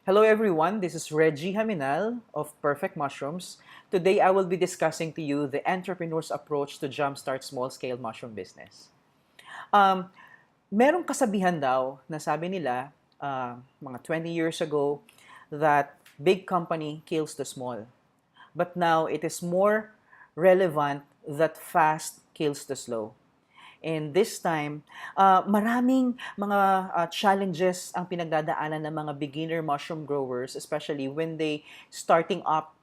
Hello everyone, this is Reggie Haminal of Perfect Mushrooms. Today I will be discussing to you the entrepreneur's approach to jumpstart small-scale mushroom business. Um, Merong kasabihan daw na sabi nila mga 20 years ago that big company kills the small. But now it is more relevant that fast kills the slow. And this time, maraming mga challenges ang pinagdadaanan ng mga beginner mushroom growers, especially when they starting up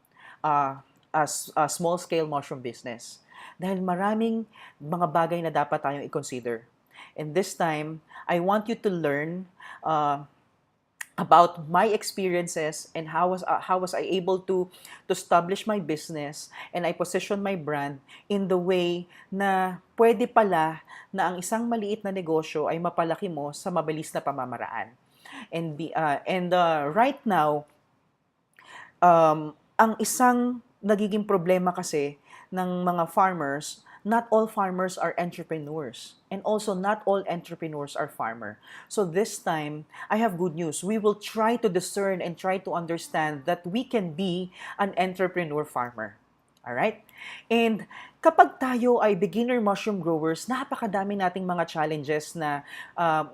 as a small-scale mushroom business. Dahil maraming mga bagay na dapat tayong i-consider. And this time, I want you to learn uh, about my experiences and how was I able to establish my business and I position my brand in the way na pwede pala na ang isang maliit na negosyo ay mapalaki mo sa mabilis na pamamaraan. And right now, ang isang nagiging problema kasi ng mga farmers, not all farmers are entrepreneurs. And also, not all entrepreneurs are farmer. So this time, I have good news. We will try to discern and try to understand that we can be an entrepreneur farmer. Alright? And kapag tayo ay beginner mushroom growers, napakadami nating mga challenges na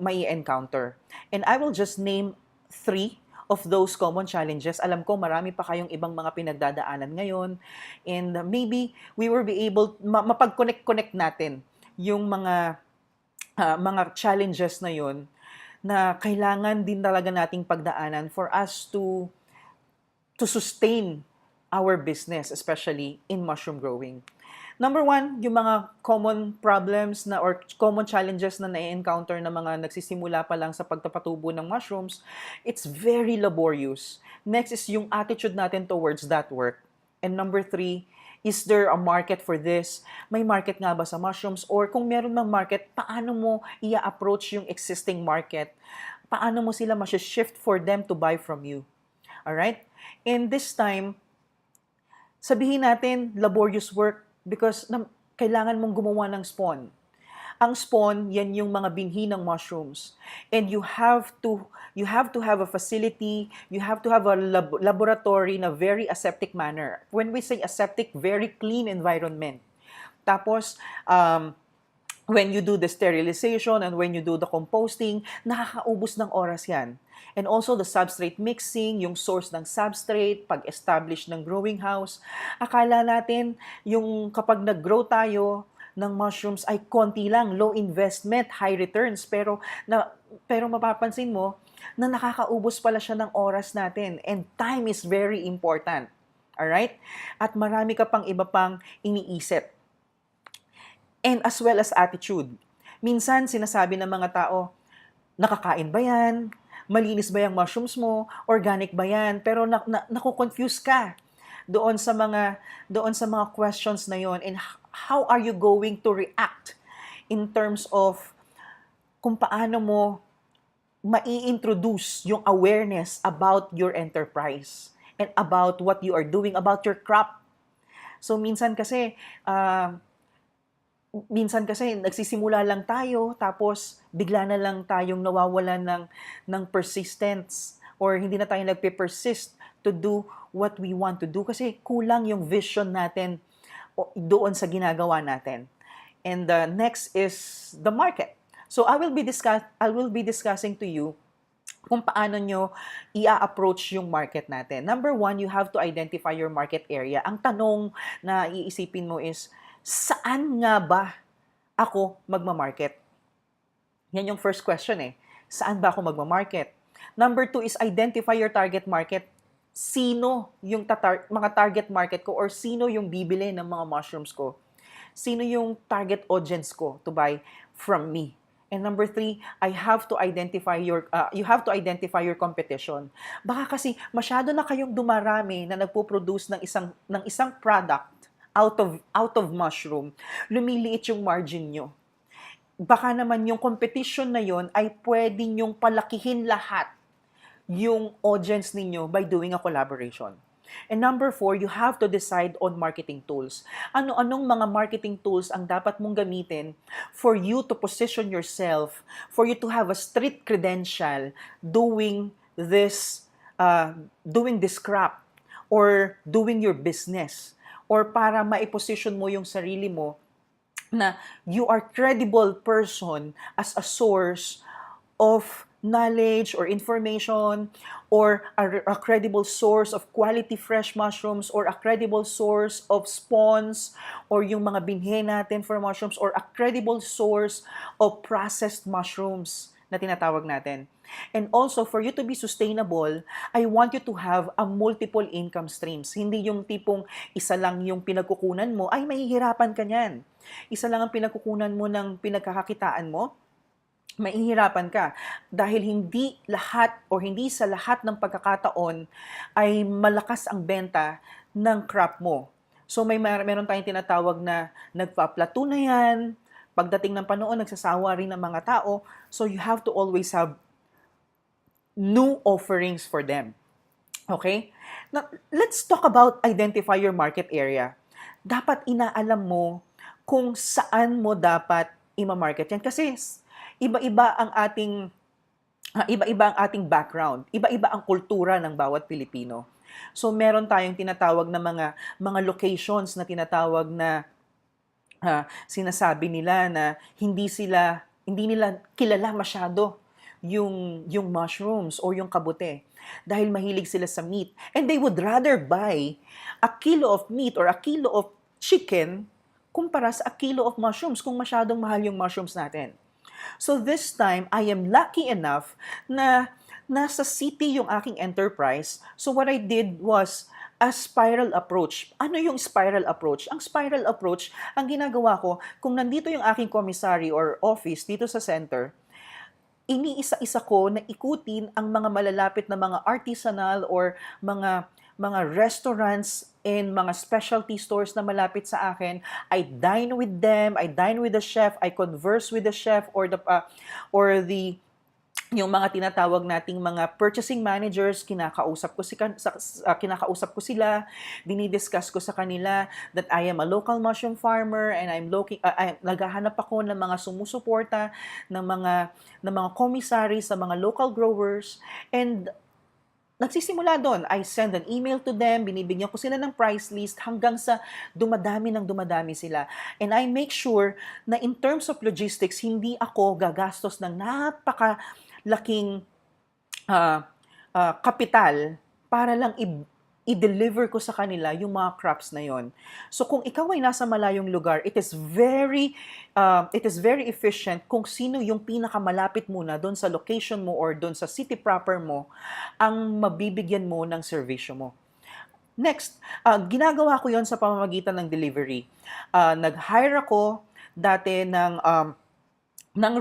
may encounter. And I will just name 3 of those common challenges. Alam ko marami pa kayong ibang mga pinagdadaanan ngayon, and maybe we will be able mapag-connect natin yung mga challenges na yon na kailangan din talaga nating pagdaanan for us to sustain our business, especially in mushroom growing. Number 1, yung mga common problems na or common challenges na na-encounter ng mga nagsisimula pa lang sa pagpapatubo ng mushrooms, it's very laborious. Next is yung attitude natin towards that work. And number 3, is there a market for this? May market nga ba sa mushrooms? Or kung meron mang market, paano mo i-approach yung existing market? Paano mo sila ma-shift for them to buy from you? Alright? And this time, sabihin natin laborious work because kailangan mong gumawa ng spawn. Ang spawn, yan yung mga binhi ng mushrooms. And you have to have a facility, you have to have a laboratory na very aseptic manner. When we say aseptic, very clean environment. Tapos, when you do the sterilization and when you do the composting, nakakaubos ng oras yan. And also the substrate mixing, yung source ng substrate, pag-establish ng growing house. Akala natin yung kapag nag-grow tayo ng mushrooms ay konti lang, low investment, high returns. Pero mapapansin mo na nakakaubos pala siya ng oras natin. And time is very important. Alright? At marami ka pang iba pang iniisip. And as well as attitude. Minsan, sinasabi ng mga tao, nakakain ba yan? Malinis ba yung mushrooms mo? Organic ba yan? Pero naku-confuse ka doon sa mga questions na yon. And how are you going to react in terms of kung paano mo mai-introduce yung awareness about your enterprise and about what you are doing, about your crop. So minsan kasi nagsisimula lang tayo tapos bigla na lang tayong nawawalan ng persistence or hindi na tayo nagpe-persist to do what we want to do kasi kulang yung vision natin doon sa ginagawa natin. And the next is the market. So I will be discussing to you kung paano nyo i-approach yung market natin. Number 1, you have to identify your market area. Ang tanong na iisipin mo is, saan nga ba ako magmamarket? Yan yung first question eh. Saan ba ako magmamarket? Number 2 is identify your target market. Sino yung mga target market ko or sino yung bibili ng mga mushrooms ko? Sino yung target audience ko to buy from me? And number 3, you have to identify your competition. Baka kasi masyado na kayong dumarami na nagpo-produce ng isang product out of mushroom, lumiliit yung margin nyo. Baka naman yung competition na yon ay pwede nyong palakihin lahat yung audience ninyo by doing a collaboration. And number 4, you have to decide on marketing tools. Ano-anong mga marketing tools ang dapat mong gamitin for you to position yourself, for you to have a street credential doing this doing this crap or doing your business or para maiposition mo yung sarili mo na you are credible person as a source of knowledge or information or a credible source of quality fresh mushrooms or a credible source of spawns or yung mga binhe natin for mushrooms or a credible source of processed mushrooms na tinatawag natin. And also, for you to be sustainable, I want you to have a multiple income streams. Hindi yung tipong isa lang yung pinagkukunan mo, ay mahihirapan ka niyan. Isa lang ang pinagkukunan mo ng pinagkakakitaan mo, mahihirapan ka dahil hindi lahat o hindi sa lahat ng pagkakataon ay malakas ang benta ng crop mo. So meron tayong tinatawag na nagpa-plateau na yan, pagdating ng panahon nagsasawa rin ng mga tao, so you have to always have new offerings for them. Okay? Now, let's talk about identify your market area. Dapat inaalam mo kung saan mo dapat i-market yan kasi iba-iba ang ating background, iba-iba ang kultura ng bawat Pilipino. So meron tayong tinatawag na mga locations na tinatawag na sinasabi nila na hindi nila kilala masyado yung mushrooms o yung kabute dahil mahilig sila sa meat and they would rather buy a kilo of meat or a kilo of chicken kumpara sa a kilo of mushrooms kung masyadong mahal yung mushrooms natin. So this time, I am lucky enough na nasa city yung aking enterprise. So what I did was a spiral approach. Ano yung spiral approach? Ang spiral approach, ang ginagawa ko, kung nandito yung aking commissary or office dito sa center, iniisa-isa ko na ikutin ang mga malalapit na mga artisanal or mga restaurants and mga specialty stores na malapit sa akin. I dine with them, I dine with the chef, I converse with the chef or yung mga tinatawag nating mga purchasing managers, kinakausap ko sila, dinidiscuss ko sa kanila that I am a local mushroom farmer and naghahanap ako ng mga sumusuporta ng mga commissaries sa mga local growers and nagsisimula doon. I send an email to them, binibigyan ko sila ng price list hanggang sa dumadami sila. And I make sure na in terms of logistics, hindi ako gagastos ng napakalaking kapital para lang i-deliver ko sa kanila yung mga crops na yon. So kung ikaw ay nasa malayong lugar, it is very efficient kung sino yung pinakamalapit muna doon sa location mo or doon sa city proper mo ang mabibigyan mo ng servisyo mo. Next, ginagawa ko yon sa pamamagitan ng delivery. Nag-hire ako dati ng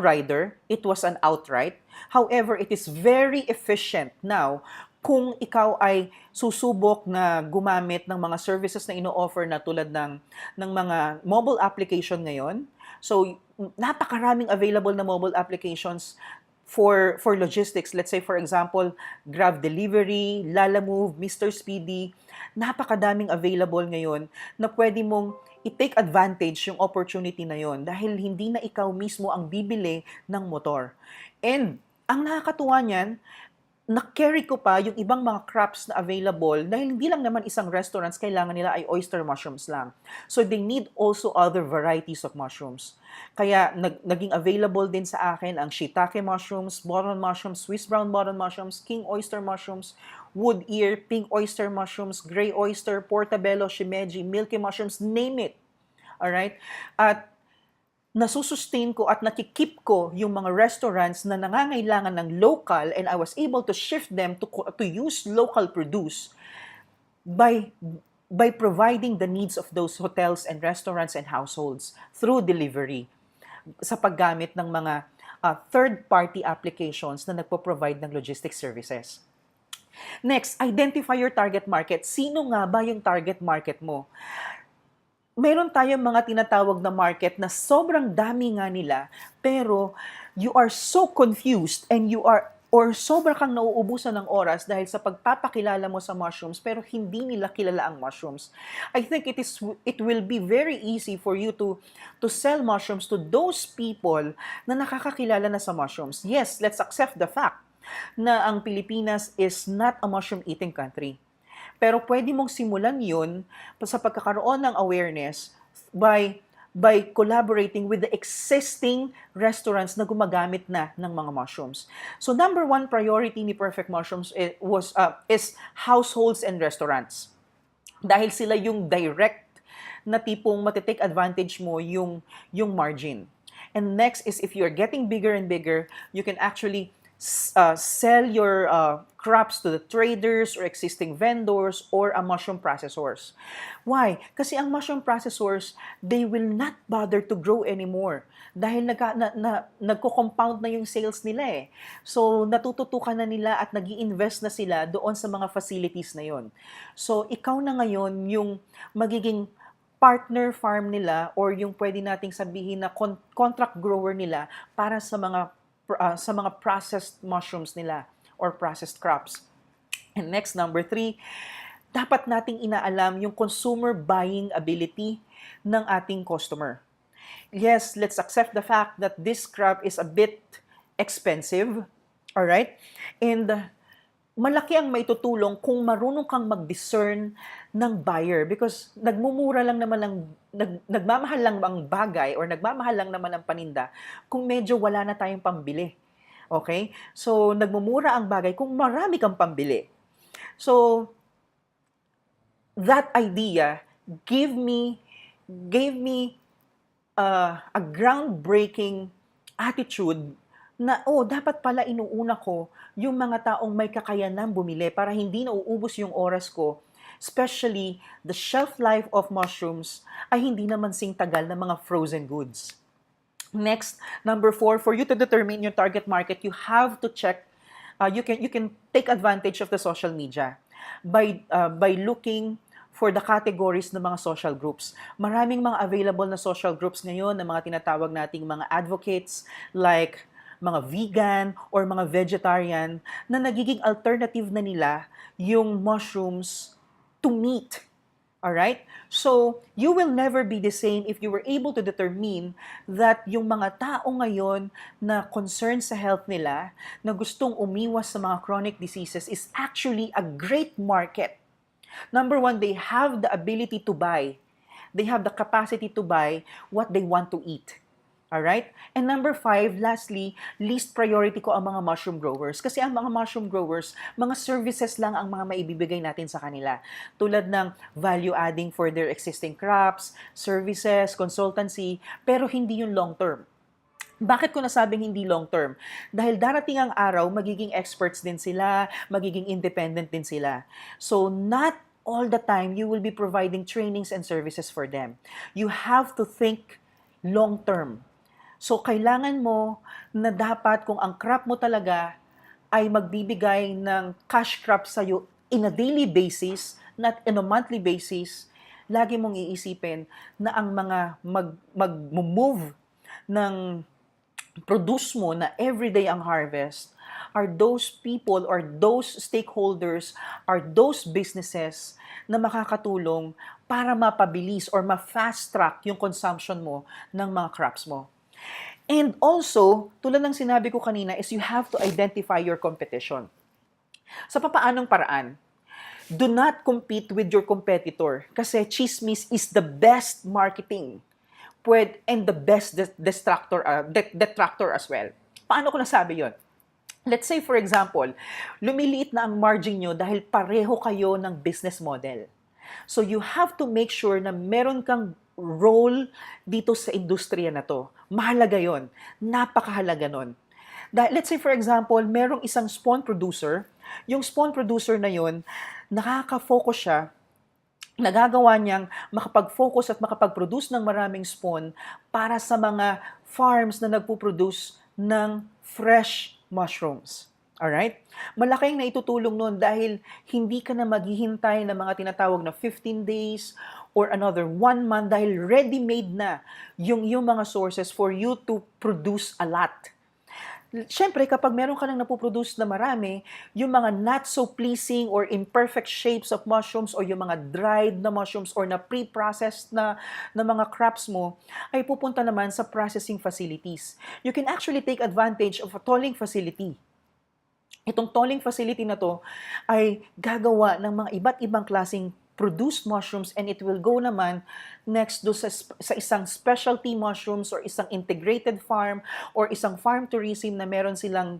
rider. It was an outright. However, it is very efficient now kung ikaw ay susubok na gumamit ng mga services na ino-offer na tulad ng mga mobile application ngayon. So, napakaraming available na mobile applications for logistics. Let's say, for example, Grab Delivery, Lalamove, Mr. Speedy. Napakadaming available ngayon na pwede mong i-take advantage yung opportunity na yon dahil hindi na ikaw mismo ang bibili ng motor. And ang nakakatuwa niyan, na-carry ko pa yung ibang mga crops na available dahil hindi lang naman isang restaurants kailangan nila ay oyster mushrooms lang. So they need also other varieties of mushrooms. Kaya naging available din sa akin ang shiitake mushrooms, button mushrooms, Swiss brown button mushrooms, king oyster mushrooms, wood ear, pink oyster mushrooms, gray oyster, portobello, shimeji, milky mushrooms, name it. Alright? At nasusustain ko at nakikip ko yung mga restaurants na nangangailangan ng local and I was able to shift them to use local produce by providing the needs of those hotels and restaurants and households through delivery sa paggamit ng mga third-party applications na nagpo-provide ng logistics services. Next, identify your target market. Sino nga ba yung target market mo? Meron tayong mga tinatawag na market na sobrang dami nga nila, pero you are so confused and sobra kang nauubusan ng oras dahil sa pagpapakilala mo sa mushrooms pero hindi nila kilala ang mushrooms. I think it will be very easy for you to sell mushrooms to those people na nakakakilala na sa mushrooms. Yes, let's accept the fact na ang Pilipinas is not a mushroom eating country. Pero pwede mong simulan yun sa pagkakaroon ng awareness by collaborating with the existing restaurants na gumagamit na ng mga mushrooms. So number one priority ni Perfect Mushrooms is households and restaurants. Dahil sila yung direct na tipong matitake advantage mo yung margin. And next is if you're getting bigger and bigger, you can actually sell your crops to the traders or existing vendors or mushroom processors. Why? Kasi ang mushroom processors, they will not bother to grow anymore dahil nagko-compound na yung sales nila eh. So, natututukan na nila at nag-i-invest na sila doon sa mga facilities na yon. So, ikaw na ngayon yung magiging partner farm nila or yung pwede nating sabihin na contract grower nila para sa mga processed mushrooms nila or processed crops. And next, number 3, dapat nating inaalam yung consumer buying ability ng ating customer. Yes, let's accept the fact that this crop is a bit expensive, all right? And malaki ang maitutulong kung marunong kang mag-discern ng buyer because nagmumura lang naman nagmamahal lang ang bagay or nagmamahal lang naman ang paninda kung medyo wala na tayong pambili. Okay? So, nagmumura ang bagay kung marami kang pambili. So, that idea gave me a groundbreaking attitude na, dapat pala inuuna ko yung mga taong may kakayanang bumili para hindi nauubos yung oras ko. Especially, the shelf life of mushrooms ay hindi naman sing tagal ng mga frozen goods. Next, number 4, for you to determine your target market, you have to check, you can take advantage of the social media by looking for the categories ng mga social groups. Maraming mga available na social groups ngayon na mga tinatawag nating mga advocates like mga vegan or mga vegetarian na nagiging alternative na nila yung mushrooms to meat. Alright? So, you will never be the same if you were able to determine that yung mga tao ngayon na concerned sa health nila, na gustong umiwas sa mga chronic diseases is actually a great market. Number 1, they have the ability to buy. They have the capacity to buy what they want to eat. Alright? And number 5, lastly, least priority ko ang mga mushroom growers. Kasi ang mga mushroom growers, mga services lang ang mga maibibigay natin sa kanila. Tulad ng value adding for their existing crops, services, consultancy, pero hindi yung long term. Bakit ko nasabing hindi long term? Dahil darating ang araw, magiging experts din sila, magiging independent din sila. So, not all the time you will be providing trainings and services for them. You have to think long term. So, kailangan mo na dapat kung ang crop mo talaga ay magbibigay ng cash crop sa'yo in a daily basis, not in a monthly basis, lagi mong iisipin na ang mga mag-move ng produce mo na everyday ang harvest are those people or those stakeholders are those businesses na makakatulong para mapabilis or ma-fast track yung consumption mo ng mga crops mo. And also, tulad ng sinabi ko kanina, is you have to identify your competition. Sa papaanong paraan? Do not compete with your competitor kasi chismis is the best marketing and the best detractor as well. Paano ko nasabi yon? Let's say, for example, lumiliit na ang margin nyo dahil pareho kayo ng business model. So you have to make sure na meron kang role dito sa industriya na to. Mahalaga yon. Napakahalaga nun. Let's say for example, merong isang spawn producer. Yung spawn producer na yon, nakaka-focus siya, nagagawa niyang makapag-focus at makapag-produce ng maraming spawn para sa mga farms na nagpo-produce ng fresh mushrooms. Alright? Malaking naitutulong nun dahil hindi ka na maghihintay ng mga tinatawag na 15 days or another 1 month dahil ready-made na yung mga sources for you to produce a lot. Siyempre, kapag meron ka nang napoproduce na marami, yung mga not so pleasing or imperfect shapes of mushrooms or yung mga dried na mushrooms or na pre-processed na mga crops mo, ay pupunta naman sa processing facilities. You can actually take advantage of a tolling facility. Itong tolling facility na to ay gagawa ng mga iba't ibang klaseng produced mushrooms, and it will go naman next do sa isang specialty mushrooms or isang integrated farm or isang farm tourism na meron silang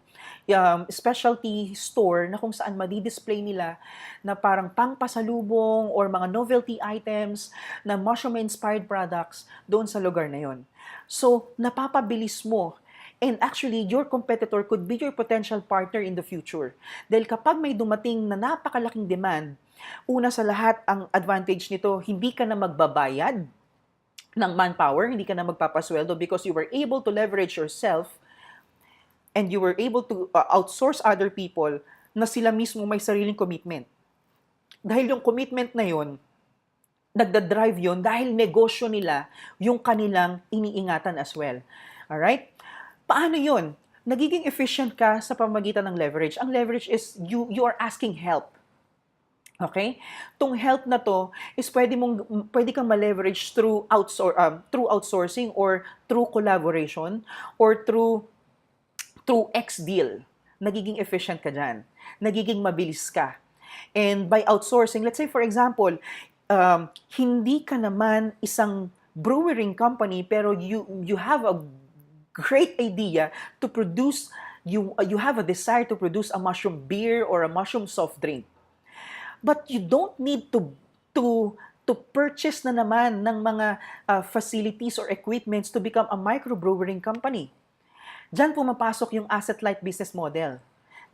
specialty store na kung saan madi-display nila na parang pangpasalubong or mga novelty items na mushroom-inspired products doon sa lugar na yon. So, napapabilis mo. And actually, your competitor could be your potential partner in the future. Dahil kapag may dumating na napakalaking demand, una sa lahat, ang advantage nito, hindi ka na magbabayad ng manpower, hindi ka na magpapasweldo because you were able to leverage yourself and you were able to outsource other people na sila mismo may sariling commitment. Dahil yung commitment na yon, nagda-drive yon dahil negosyo nila yung kanilang iniingatan as well. Alright? Paano yon? Nagiging efficient ka sa pamamagitan ng leverage. Ang leverage is you are asking help. Okay? Tung help na to is pwede kang ma-leverage through outsourcing or through collaboration or through X-deal. Nagiging efficient ka dyan. Nagiging mabilis ka. And by outsourcing, let's say for example, hindi ka naman isang brewing company pero you have a great idea to produce, you have a desire to produce a mushroom beer or a mushroom soft drink. But you don't need to purchase na naman ng mga facilities or equipments to become a microbrewing company. Diyan pumapasok yung asset-light business model.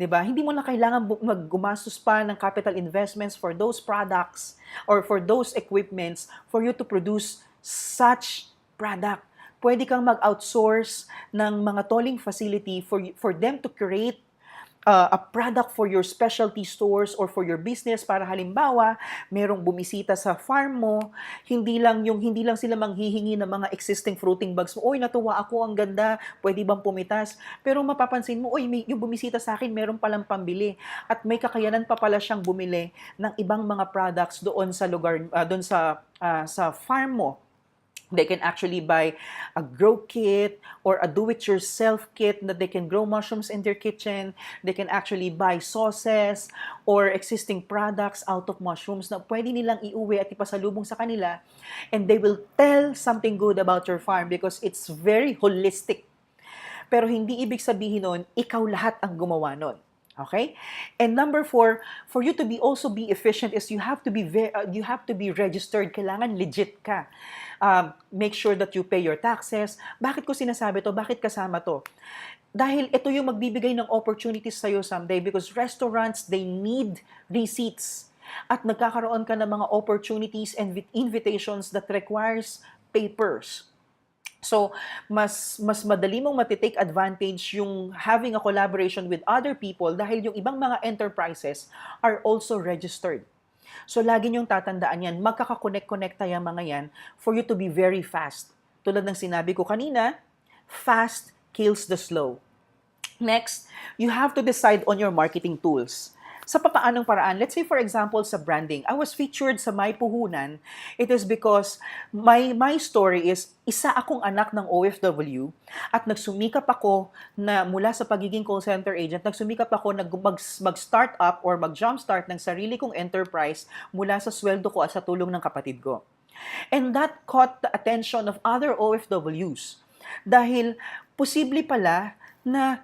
'Di ba? Hindi mo na kailangan gumastos pa ng capital investments for those products or for those equipments for you to produce such product. Pwede kang mag-outsource ng mga tolling facility for them to create a product for your specialty stores or for your business para halimbawa, merong bumisita sa farm mo, hindi lang sila manghihingi ng mga existing fruiting bags mo. Oy, natuwa ako, ang ganda, pwede bang pumitas? Pero mapapansin mo, oy, yung bumisita sa akin, meron palang pambili at may kakayanan pa pala siyang bumili ng ibang mga products doon sa lugar, doon sa farm mo. They can actually buy a grow kit or a do-it-yourself kit that they can grow mushrooms in their kitchen. They can actually buy sauces or existing products out of mushrooms na pwede nilang iuwi at ipasalubong sa kanila. And they will tell something good about your farm because it's very holistic. Pero hindi ibig sabihin nun, ikaw lahat ang gumawa nun. Okay? And number 4, for you to also be efficient is you have to be registered. Kailangan legit ka. Make sure that you pay your taxes. Bakit ko sinasabi to? Bakit kasama to? Dahil ito yung magbibigay ng opportunities sa'yo someday because restaurants, they need receipts. At nagkakaroon ka ng mga opportunities and invitations that requires papers. So, mas madali mong matitake advantage yung having a collaboration with other people dahil yung ibang mga enterprises are also registered. So, lagi niyong tatandaan yan, magkakakonect-connecta yung mga yan for you to be very fast. Tulad ng sinabi ko kanina, fast kills the slow. Next, you have to decide on your marketing tools. Sa papaanong paraan, let's say for example sa branding, I was featured sa May Puhunan. It is because my story is isa akong anak ng OFW at nagsumikap ako na mula sa pagiging call center agent, nagsumikap ako na mag-start up or mag-jumpstart ng sarili kong enterprise mula sa sweldo ko at sa tulong ng kapatid ko. And that caught the attention of other OFWs dahil posible pala na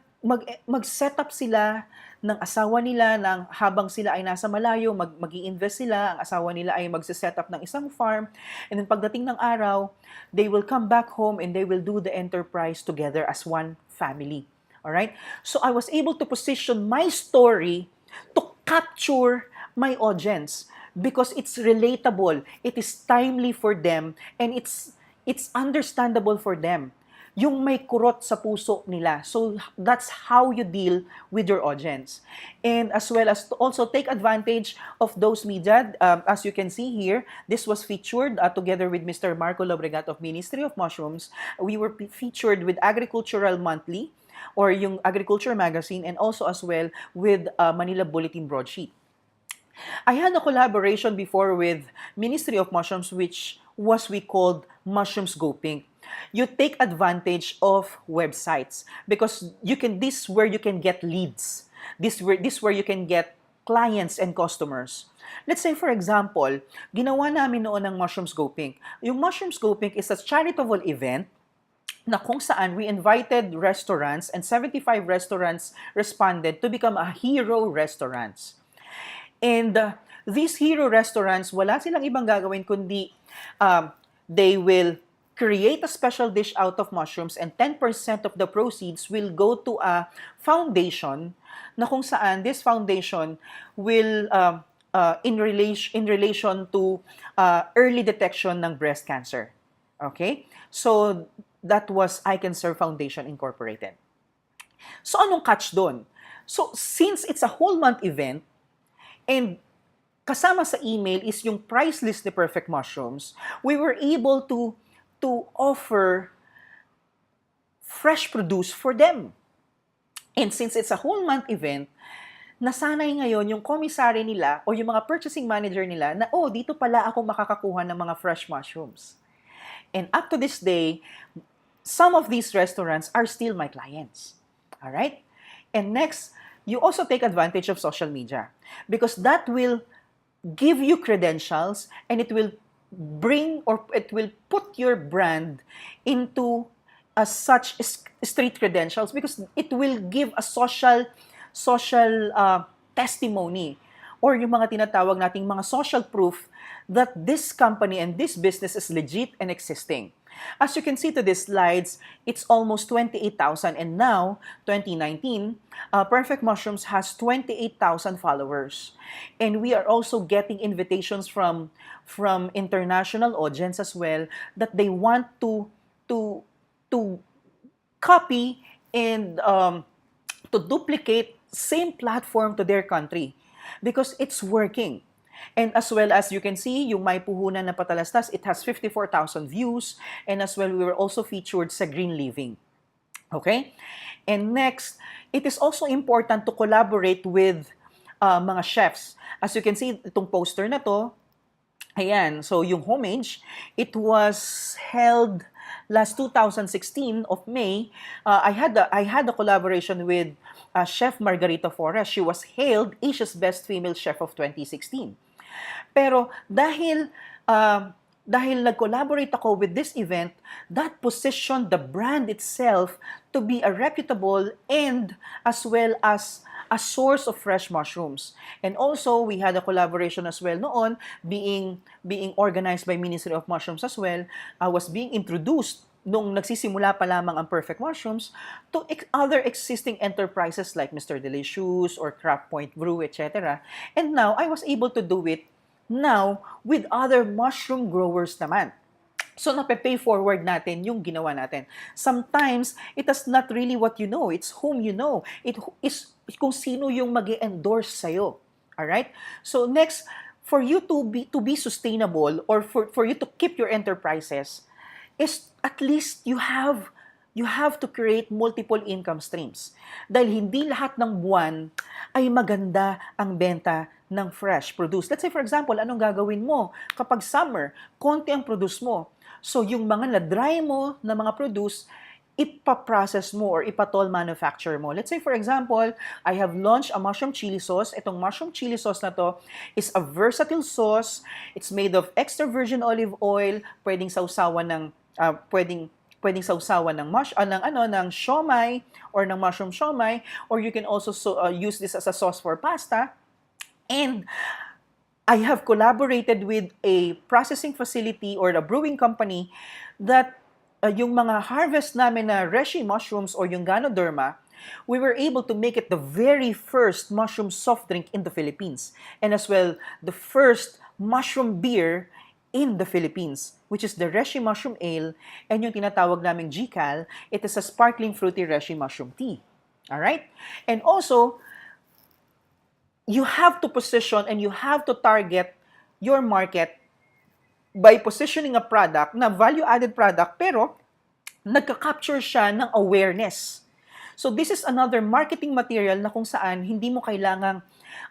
mag-set up sila ng asawa nila nang habang sila ay nasa malayo, mag-i-invest sila, ang asawa nila ay mag-set up ng isang farm, and then pagdating ng araw, they will come back home and they will do the enterprise together as one family. Alright? So I was able to position my story to capture my audience because it's relatable, it is timely for them, and it's understandable for them. Yung may kurot sa puso nila. So, that's how you deal with your audience. And as well as to also take advantage of those media. As you can see here, this was featured together with Mr. Marco Lobregat of Ministry of Mushrooms. We were featured with Agricultural Monthly or yung Agriculture Magazine and also as well with Manila Bulletin Broadsheet. I had a collaboration before with Ministry of Mushrooms which we called Mushrooms Go Pink. You take advantage of websites because this is where you can get leads. This where you can get clients and customers. Let's say, for example, ginawa namin noon ng Mushrooms Go Pink. Yung Mushrooms Go Pink is a charitable event na kung saan we invited restaurants and 75 restaurants responded to become a hero restaurants. And these hero restaurants, wala silang ibang gagawin kundi they will create a special dish out of mushrooms and 10% of the proceeds will go to a foundation na kung saan this foundation will in relation to early detection ng breast cancer. Okay? So that was I Can Serve Foundation Incorporated. So anong catch doon? So since it's a whole month event and kasama sa email is yung price list ni Perfect Mushrooms, we were able to offer fresh produce for them. And since it's a whole month event, nasanay ngayon yung commissary nila o yung mga purchasing manager nila na, oh, dito pala ako makakakuha ng mga fresh mushrooms. And up to this day, some of these restaurants are still my clients. All right? And next, you also take advantage of social media because that will give you credentials and it will bring or it will put your brand into such street credentials because it will give a social testimony or yung mga tinatawag nating mga social proof that this company and this business is legit and existing. As you can see to these slides, it's almost 28,000 and now, 2019, Perfect Mushrooms has 28,000 followers. And we are also getting invitations from international audience as well that they want to copy and to duplicate same platform to their country because it's working. And as well as you can see, yung May Puhunan na Patalastas, it has 54,000 views. And as well, we were also featured sa Green Living. Okay? And next, it is also important to collaborate with mga chefs. As you can see, itong poster na to, ayan, so yung homage, it was held last 2016 of May. I had a collaboration with Chef Margarita Flores. She was hailed Asia's Best Female Chef of 2016. Pero dahil nag-collaborate ako with this event, that positioned the brand itself to be a reputable and as well as a source of fresh mushrooms. And also, we had a collaboration as well noon, being organized by Ministry of Mushrooms as well. I was being introduced nung nagsisimula pa lamang ang Perfect Mushrooms to other existing enterprises like Mr. Delicious or Craft Point Brew, etc. And now, I was able to do it now with other mushroom growers naman. So, nape-pay forward natin yung ginawa natin. Sometimes, it is not really what you know. It's whom you know. It is kung sino yung mag-endorse sa'yo. Alright? So, next, for you to be sustainable or for you to keep your enterprises, is at least you have to create multiple income streams. Dahil hindi lahat ng buwan ay maganda ang benta ng fresh produce. Let's say, for example, anong gagawin mo? Kapag summer, konti ang produce mo. So, yung mga na-dry mo na mga produce, ipaprocess mo or ipatol manufacture mo. Let's say, for example, I have launched a mushroom chili sauce. Itong mushroom chili sauce na to is a versatile sauce. It's made of extra virgin olive oil. Pwedeng sausawan ng ng siomai or ng mushroom siomai, or you can also use this as a sauce for pasta. And I have collaborated with a processing facility or a brewing company that yung mga harvest namin na reishi mushrooms or yung Ganoderma, we were able to make it the very first mushroom soft drink in the Philippines. And as well, the first mushroom beer in the Philippines, which is the reishi mushroom ale, and yung tinatawag naming GCAL, it is a sparkling fruity reishi mushroom tea. Alright? And also, you have to position and you have to target your market by positioning a product na value-added product pero nagka-capture siya ng awareness. So this is another marketing material na kung saan hindi mo kailangang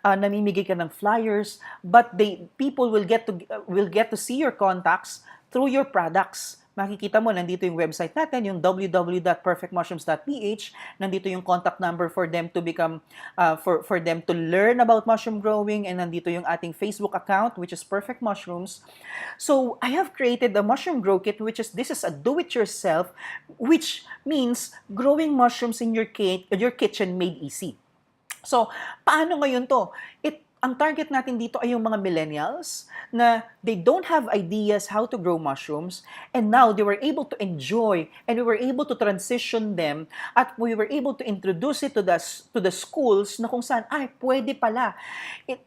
namimigay ka ng flyers, but people will get to see your contacts through your products. Makikita mo, nandito yung website natin, yung www.perfectmushrooms.ph. Nandito yung contact number for them to become, for them to learn about mushroom growing. And nandito yung ating Facebook account, which is Perfect Mushrooms. So, I have created a mushroom grow kit, this is a do-it-yourself, which means growing mushrooms in your kitchen made easy. So, paano ngayon to? Ang target natin dito ay yung mga millennials na they don't have ideas how to grow mushrooms, and now they were able to enjoy, and we were able to transition them, at we were able to introduce it to the schools na kung saan, pwede pala.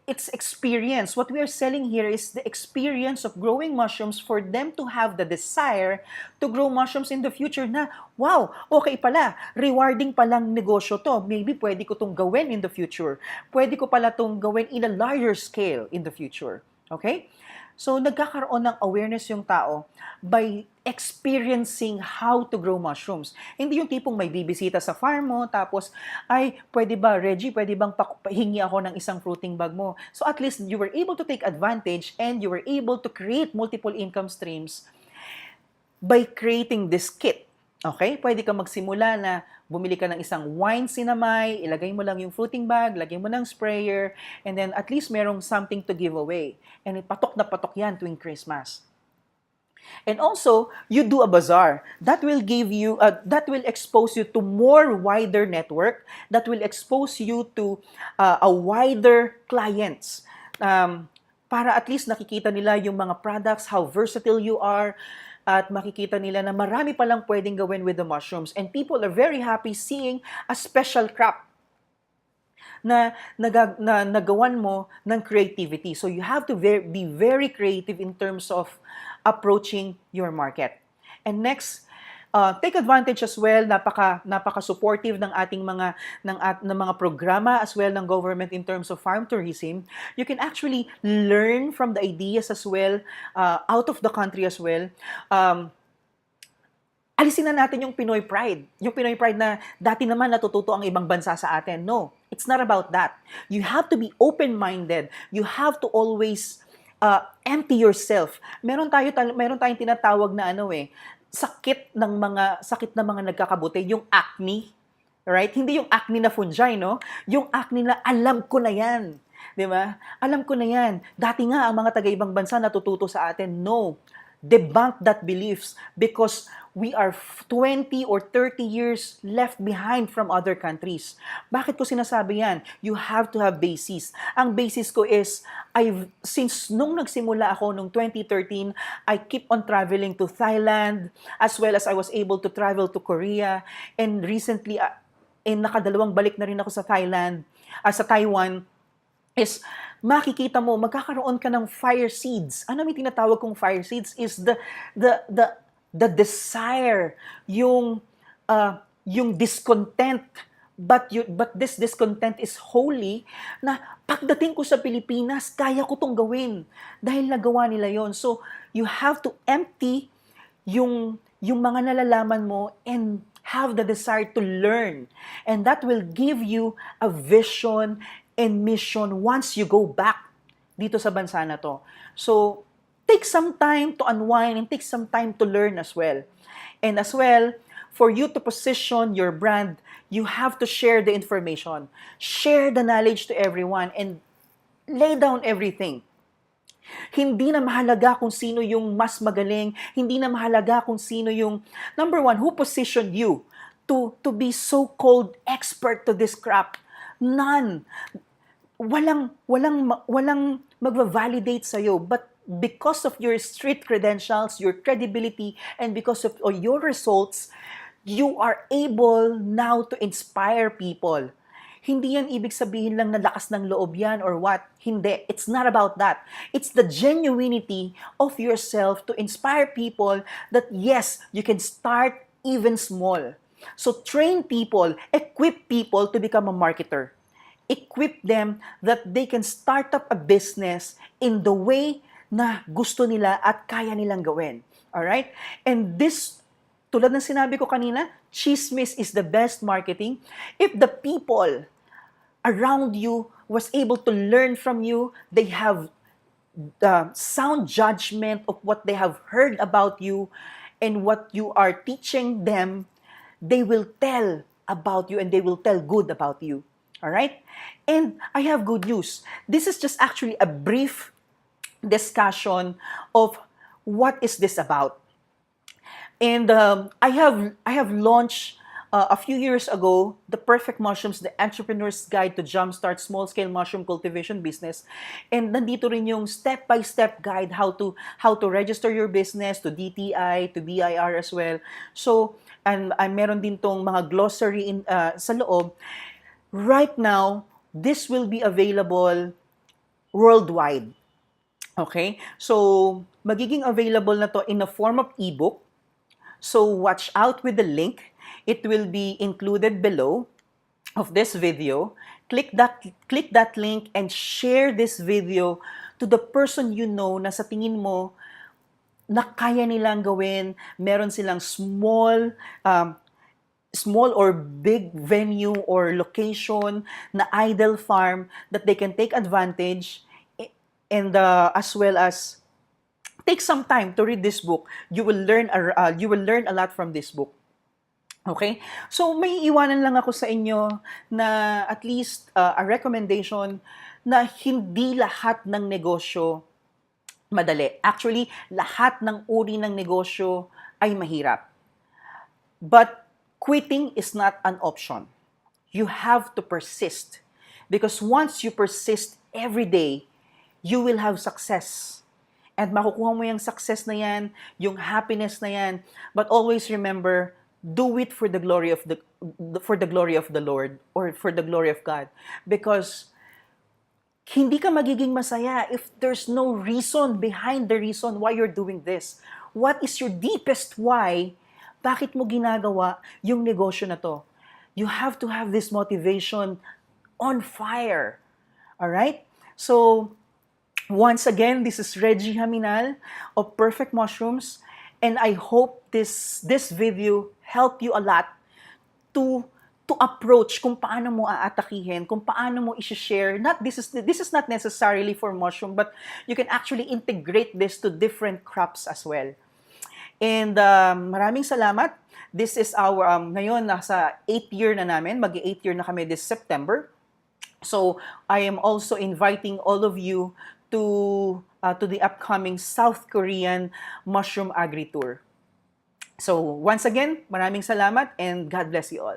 It's experience. What we are selling here is the experience of growing mushrooms for them to have the desire to grow mushrooms in the future na, wow, okay pala, rewarding palang negosyo to. Maybe pwede ko tong gawin in the future. Pwede ko pala tong gawin in a larger scale in the future. Okay? So, nagkakaroon ng awareness yung tao by experiencing how to grow mushrooms. Hindi yung tipong may bibisita sa farm mo, tapos, pwede ba, Reggie, pwede bang hingi ako ng isang fruiting bag mo? So, at least you were able to take advantage and you were able to create multiple income streams by creating this kit. Okay? Pwede ka magsimula na bumili ka ng isang wine sinamay, ilagay mo lang yung fruiting bag, lagay mo ng sprayer, and then at least merong something to give away. And patok na patok yan tuwing Christmas. And also, you do a bazaar. That will give you, that will expose you to more wider network, that will expose you to a wider clients. Para at least nakikita nila yung mga products, how versatile you are, at makikita nila na marami palang pwedeng gawin with the mushrooms. And people are very happy seeing a special crop na nagawan mo ng creativity. So you have to be very creative in terms of approaching your market. And next, take advantage as well, napaka-supportive ng ating mga programa as well ng government in terms of farm tourism. You can actually learn from the ideas as well, out of the country as well. Alisin na natin yung Pinoy pride. Yung Pinoy pride na dati naman natututo ang ibang bansa sa atin. No, it's not about that. You have to be open-minded. You have to always empty yourself. Meron tayong tinatawag na sakit ng mga nagkakabuti, yung acne, right? Hindi yung acne na fungi, no? Yung acne na alam ko na yan. 'Di ba? Alam ko na yan. Dati nga ang mga taga-ibang bansa natututo sa atin. No. Debunk that beliefs because we are 20 or 30 years left behind from other countries. Bakit ko sinasabi yan? You have to have basis. Ang basis ko is, since nung nagsimula ako nung 2013, I keep on traveling to Thailand, as well as I was able to travel to Korea, and recently, nakadalawang balik na rin ako sa Thailand, sa Taiwan, is makikita mo, magkakaroon ka ng fire seeds. Ano may tinatawag kong fire seeds is the desire, yung discontent, but this discontent is holy, na pagdating ko sa Pilipinas, kaya ko tong gawin dahil nagawa nila yon. So you have to empty yung mga nalalaman mo and have the desire to learn, and that will give you a vision and mission once you go back dito sa bansa na to. So, take some time to unwind and take some time to learn as well. And as well, for you to position your brand, you have to share the information. Share the knowledge to everyone and lay down everything. Hindi na mahalaga kung sino yung mas magaling. Hindi na mahalaga kung sino yung, number one, who positioned you to be so-called expert to this crap. None. Walang magva-validate sa'yo, but because of your street credentials, your credibility, and because of your results, you are able now to inspire people. Hindi yan ibig sabihin lang na lakas ng loob yan or what. Hindi. It's not about that. It's the genuinity of yourself to inspire people that yes, you can start even small. So train people, equip people to become a marketer. Equip them that they can start up a business in the way na gusto nila at kaya nilang gawin. Alright? And this, tulad ng sinabi ko kanina, chismis is the best marketing. If the people around you was able to learn from you, they have the sound judgment of what they have heard about you, and what you are teaching them, they will tell about you and they will tell good about you. All right? And I have good news. This is just actually a brief discussion of what is this about. And I have launched a few years ago the Perfect Mushrooms, the Entrepreneur's Guide to Jumpstart Small-Scale Mushroom Cultivation Business. And nandito rin yung step-by-step guide how to register your business to DTI, to BIR as well. So, and meron din tong mga glossary sa loob. Right now, this will be available worldwide. Okay? So, magiging available na to in a form of ebook. So watch out with the link. It will be included below of this video. Click that link and share this video to the person you know na sa tingin mo na kaya nilang gawin. Meron silang small or big venue or location na idle farm that they can take advantage, and as well as take some time to read this book. You will learn a lot from this book. Okay? So may iwanan lang ako sa inyo na at least a recommendation na hindi lahat ng negosyo madali. Actually, lahat ng uri ng negosyo ay mahirap. But quitting is not an option. You have to persist. Because once you persist every day, you will have success. And makukuha mo yung success na yan, yung happiness na yan. But always remember, do it for the glory of the Lord or for the glory of God. Because hindi ka magiging masaya if there's no reason behind the reason why you're doing this. What is your deepest why? Bakit mo ginagawa yung negosyo na to? You have to have this motivation on fire. Alright? So, once again, this is Reggie Haminal of Perfect Mushrooms, and I hope this video helped you a lot to approach kung paano mo aatakihin, kung paano mo i-share. This is not necessarily for mushroom, but you can actually integrate this to different crops as well. And maraming salamat. This is our ngayon nasa 8th year na namin, mag-8th year na kami this September. So I am also inviting all of you to the upcoming South Korean Mushroom Agri Tour. So once again, maraming salamat and God bless you all.